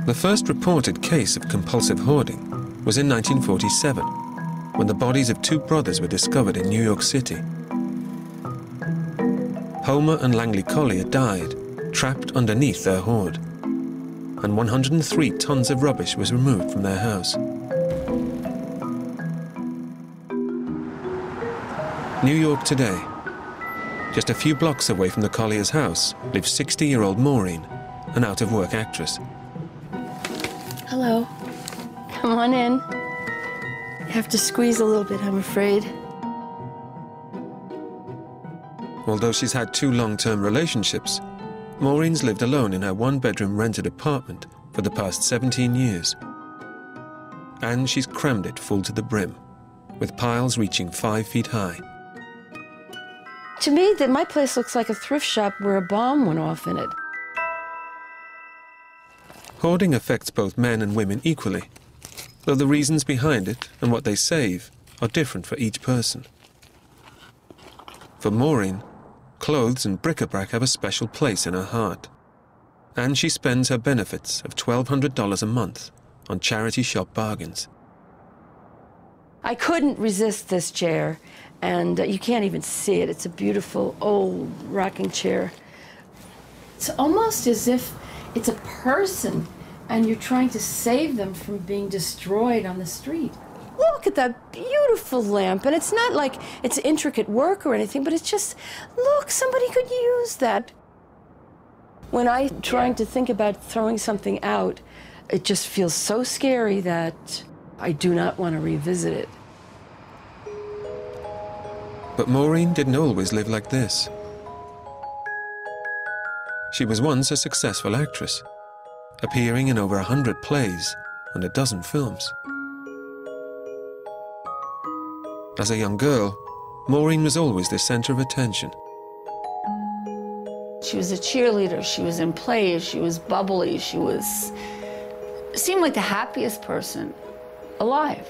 The first reported case of compulsive hoarding was in 1947, when the bodies of two brothers were discovered in New York City. Homer and Langley Collier died, trapped underneath their hoard, and 103 tons of rubbish was removed from their house. New York today. Just a few blocks away from the Collier's house lives 60-year-old Maureen, an out-of-work actress. Hello. Come on in. You have to squeeze a little bit, I'm afraid. Although she's had 2 long-term relationships, Maureen's lived alone in her 1-bedroom rented apartment for the past 17 years. And she's crammed it full to the brim, with piles reaching 5 feet high. To me, my place looks like a thrift shop where a bomb went off in it. Hoarding affects both men and women equally, though the reasons behind it and what they save are different for each person. For Maureen, clothes and bric-a-brac have a special place in her heart, and she spends her benefits of $1,200 a month on charity shop bargains. I couldn't resist this chair, and you can't even see it. It's a beautiful old rocking chair. It's almost as if it's a person and you're trying to save them from being destroyed on the street. Look at that beautiful lamp, and it's not like it's intricate work or anything, but it's just, look, somebody could use that. When I'm trying to think about throwing something out, it just feels so scary that I do not want to revisit it. But Maureen didn't always live like this. She was once a successful actress, appearing in over 100 plays and a dozen films. As a young girl, Maureen was always the center of attention. She was a cheerleader, she was in plays, she was bubbly, seemed like the happiest person alive.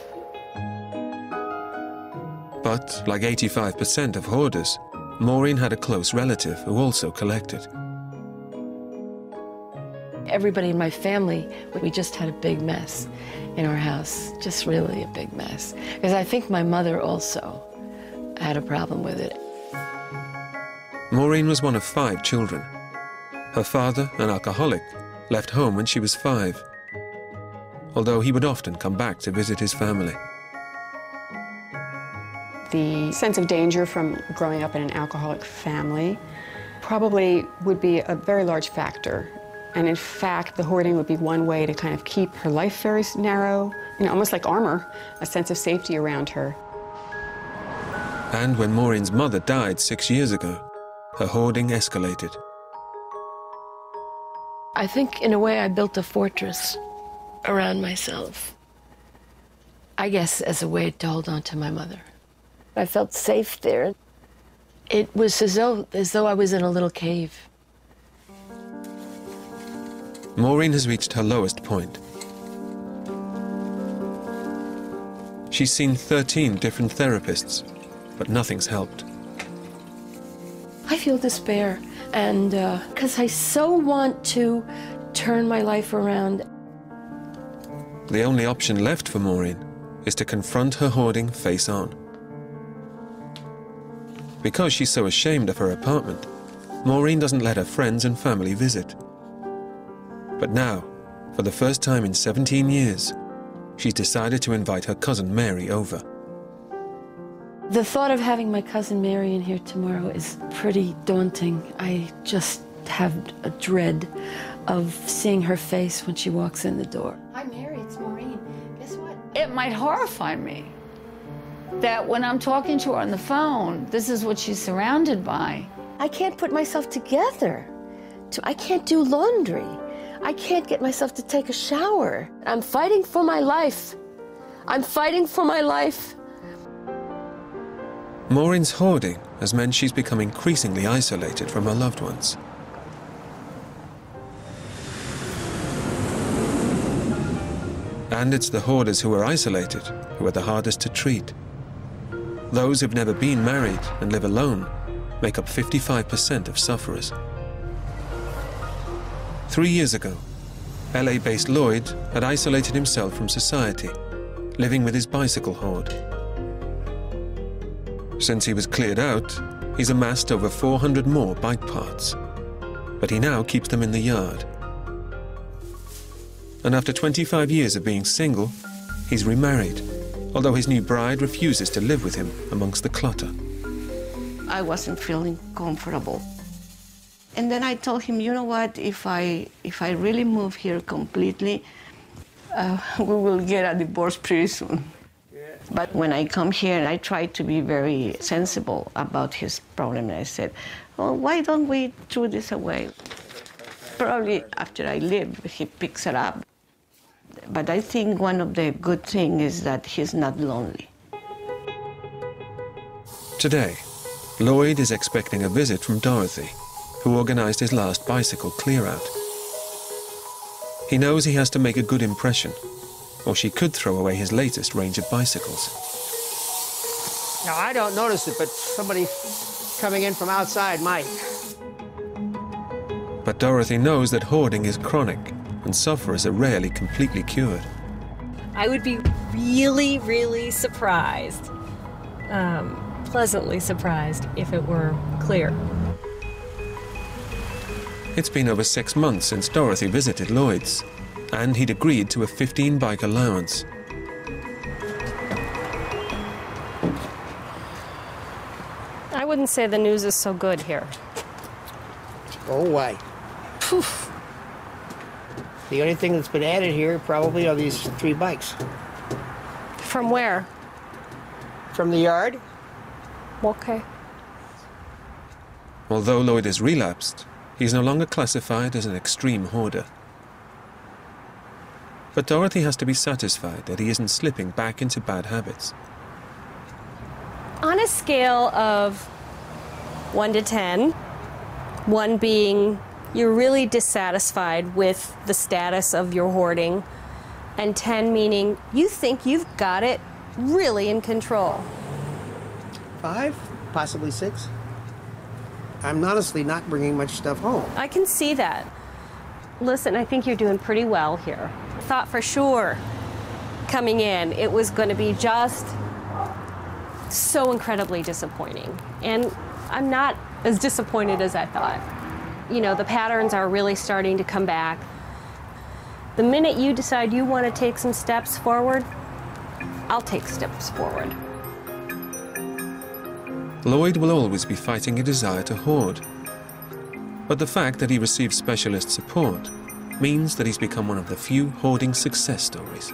But, like 85% of hoarders, Maureen had a close relative who also collected. Everybody in my family, we just had a big mess in our house, just really a big mess. Because I think my mother also had a problem with it. Maureen was one of 5 children. Her father, an alcoholic, left home when she was 5, although he would often come back to visit his family. The sense of danger from growing up in an alcoholic family probably would be a very large factor. And in fact, the hoarding would be one way to kind of keep her life very narrow, almost like armor, a sense of safety around her. And when Maureen's mother died 6 years ago, her hoarding escalated. I think, in a way, I built a fortress around myself. I guess as a way to hold on to my mother. I felt safe there. It was as though I was in a little cave. Maureen has reached her lowest point. She's seen 13 different therapists, but nothing's helped. I feel despair, and because I so want to turn my life around. The only option left for Maureen is to confront her hoarding face on. Because she's so ashamed of her apartment, Maureen doesn't let her friends and family visit. But now, for the first time in 17 years, she's decided to invite her cousin Mary over. The thought of having my cousin Mary in here tomorrow is pretty daunting. I just have a dread of seeing her face when she walks in the door. Hi, Mary, it's Maureen. Guess what? It might horrify me that when I'm talking to her on the phone, this is what she's surrounded by. I can't put myself together. I can't do laundry. I can't get myself to take a shower. I'm fighting for my life. I'm fighting for my life. Maureen's hoarding has meant she's become increasingly isolated from her loved ones. And it's the hoarders who are isolated who are the hardest to treat. Those who've never been married and live alone make up 55% of sufferers. 3 years ago, LA-based Lloyd had isolated himself from society, living with his bicycle hoard. Since he was cleared out, he's amassed over 400 more bike parts, but he now keeps them in the yard. And after 25 years of being single, he's remarried, although his new bride refuses to live with him amongst the clutter. I wasn't feeling comfortable. And then I told him, you know what, if I really move here completely, we will get a divorce pretty soon. But when I come here, I try to be very sensible about his problem. And I said, well, why don't we throw this away? Probably after I leave, he picks it up. But I think one of the good things is that he's not lonely. Today, Lloyd is expecting a visit from Dorothy, who organized his last bicycle clear-out. He knows he has to make a good impression, or she could throw away his latest range of bicycles. Now, I don't notice it, but somebody coming in from outside might. But Dorothy knows that hoarding is chronic, and sufferers are rarely completely cured. I would be really, really surprised, pleasantly surprised, if it were clear. It's been over 6 months since Dorothy visited Lloyd's, and he'd agreed to a 15-bike allowance. I wouldn't say the news is so good here. Oh, why? Poof. The only thing that's been added here probably are these 3 bikes. From where? From the yard. Okay. Although Lloyd has relapsed, he's no longer classified as an extreme hoarder. But Dorothy has to be satisfied that he isn't slipping back into bad habits. On a scale of 1 to 10, 1 being you're really dissatisfied with the status of your hoarding, and 10 meaning you think you've got it really in control. 5, possibly 6. I'm honestly not bringing much stuff home. I can see that. Listen, I think you're doing pretty well here. I thought for sure coming in it was going to be just so incredibly disappointing. And I'm not as disappointed as I thought. You know, the patterns are really starting to come back. The minute you decide you want to take some steps forward, I'll take steps forward. Lloyd will always be fighting a desire to hoard. But the fact that he receives specialist support means that he's become one of the few hoarding success stories.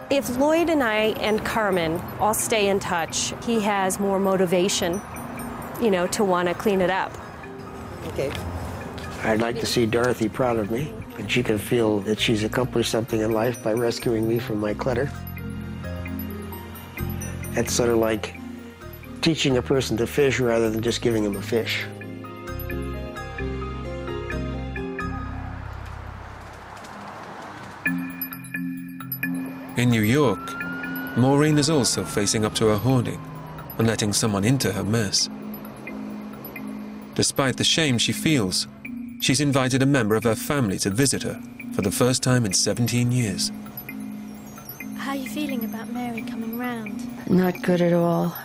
If Lloyd and I and Carmen all stay in touch, he has more motivation, you know, to want to clean it up. Okay. I'd like to see Dorothy proud of me, and she can feel that she's accomplished something in life by rescuing me from my clutter. That's sort of like teaching a person to fish rather than just giving them a fish. In New York, Maureen is also facing up to her hoarding and letting someone into her mess. Despite the shame she feels, she's invited a member of her family to visit her for the first time in 17 years. How are you feeling about Mary coming round? Not good at all.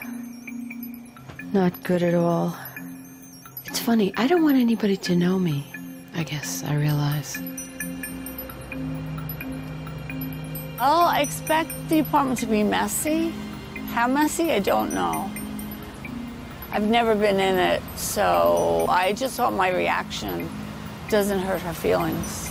Not good at all. It's funny, I don't want anybody to know me, I guess I realize. I'll expect the apartment to be messy. How messy, I don't know. I've never been in it, so I just hope my reaction doesn't hurt her feelings.